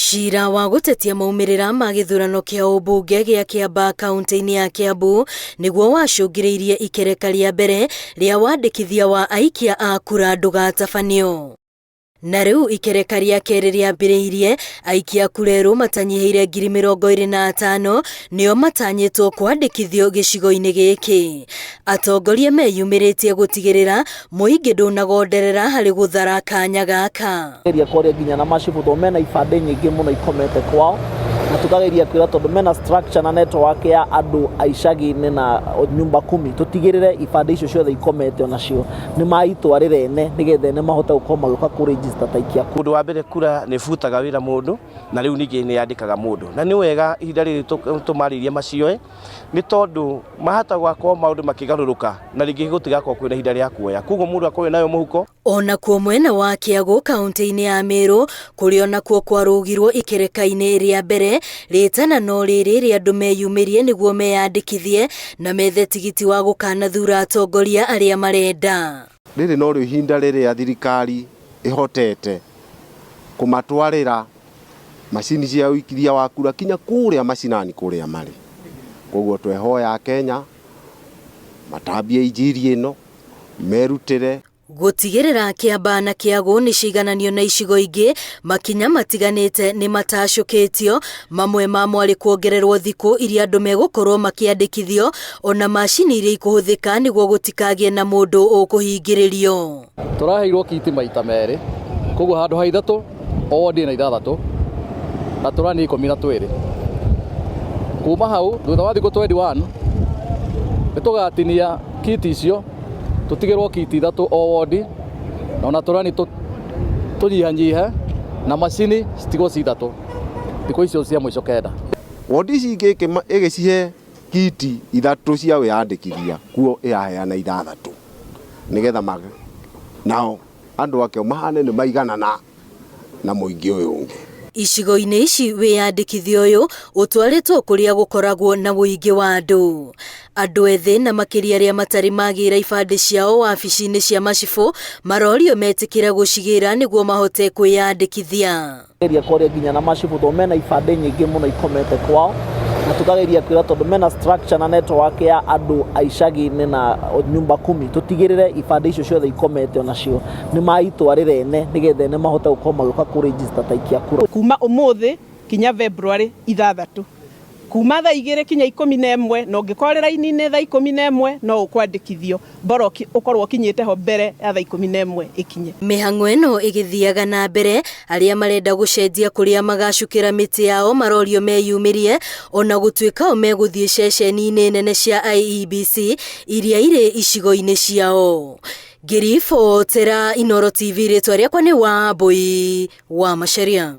Cira wa gũtetia maumĩrĩra ma gĩthurano kĩa ũmbunge gĩa Kĩamba kaunti-inĩ ya Kiambu nĩguo wacũngĩrĩirie ikereka rĩa mbere rĩa wandĩkithia wa aikia a kura ndũgatabanio. Na rĩu ikereka rĩa kerĩ rĩambĩrĩirie, aikia kura erũ matanyihĩire 25,000 nĩo matanyĩtwo kwandĩkithio gĩcigo-inĩ gĩkĩ. Atongoria meyumĩrĩtie gũtigĩrĩra mũingĩ ndũnagonderera harĩ gũthara kanya gaka. Nginya na macibu tondũ mena ibandĩ nyingĩ mũno ikomete kwao, na tukageria kwĩra tondũ mena structure na network ya andũ aicagi-inĩ na nyumba 10 tutigĩrĩre ibandĩ icio ciothe ikomete onacio nĩ maitwarĩra ene nĩgetha ene mahote gũkorwo magĩũka kũregister ta aikia. Mũndũ wa mbere kura nĩ butaga wĩra mũndũ na rĩu ningĩ nĩ yandĩkaga mũndũ, na nĩ wega ihinda rĩrĩ tũmarĩrie macioe nĩ tondũ mahata gwakorwo maũndũ makĩgarũrũka na rĩngĩ gũtigakorwo kwĩna ihinda rĩa kuoya, koguo mũndũ akorwo nayo mũhuko. Ona kuo mwena wa Kĩagũ kaunti-inĩ ya Meru kũrĩ ona kuo kwarũgirwo ikereka-inĩ rĩa mbere rĩtana no rĩrĩ rĩa andũ meyumĩrie nĩguo meyandĩkithie na methe tigiti wa gũkanathura atongoria arĩa marenda. Rĩrĩ no rĩo ihinda rĩrĩa thirikari ĩhotete kũmatwarĩra macini cia ũikithia wa kura kinya kũrĩa macinani kũrĩa marĩ. Koguo twehoya Kenya matambie injiri ĩno merutĩre gũtigĩrĩra Kĩamba na Kĩagũ nĩ ciigananio na icigo ingĩ. Makinya matiganĩte nĩ matacũkĩtio, mamwe mamo arĩ kuongererwo thikũ iria andũ megũkorwo makĩandĩkithio, ona macini iria ikũhũthĩka nĩguo gũtikagĩe na mũndũ ũkũhingĩrĩrio. Tũraheirwo kiti maita merĩ, koguo handũ ha ithatũ o wodi na 6 na tũrani 12. Kuma hau thutha wa thikũ 21 nĩtũgatinia kiti icio tutigĩrwo kiti 3 o wodi na ona tũrani tũnyihanyihe na macini citigwo 3 thikũ icio cia mũico kenda. Wodi ici ĩgĩcihe kiti 3 cia wĩyandĩkithia kuo ĩraheana 6 nĩgetha nao andũ ake mahane nĩ maiganana na mũingĩ ũyũ ũngĩ. Icigo-inĩ ici wĩyandĩkithio ũyũ ũtwarĩtwo kũrĩa gũkoragwo na mũingĩ wa andũ. Andũ ethĩ na makĩria arĩa matarĩ magĩra ibandĩ ciao wabici-inĩ cia macibũ marorio metĩkĩre gũcigĩra nĩguo mahote kwĩyandĩkithia. Nginya na macibũ tondũ mena ibandĩ nyingĩ mũno ikomete kwao, na tukageria kwĩra tondũ mena structure na network ya andũ aicagi-inĩ na nyumba 10 tutigĩrĩre ibandĩ icio ciothe ikomete onacio nĩ maitwarĩra ene nĩgetha ene mahote gũkorwo magĩũka kũregister ta aikia kura. Kuma ũmũthĩ kinya February 6, kuma thaa 2 kinya 11 na ũngĩkorera raini-inĩ thaa 11 no ũkwandĩkithio bora ũkorwo ũkinyĩte ho mbere ya thaa 11 ikinye. Mĩhang'o ĩno ĩgĩthiaga na mbere, arĩa marenda gũcenjia kũrĩa magacukĩra mĩtĩ yao marorio meyumĩrie, ona gũtuĩka o megũthiĩ ceceni-inĩ nene cia IEBC iria irĩ icigo-inĩ ciao. Ngĩribotera Inooro TV, rĩtwa rĩakwa nĩ Wambui wa Macharia.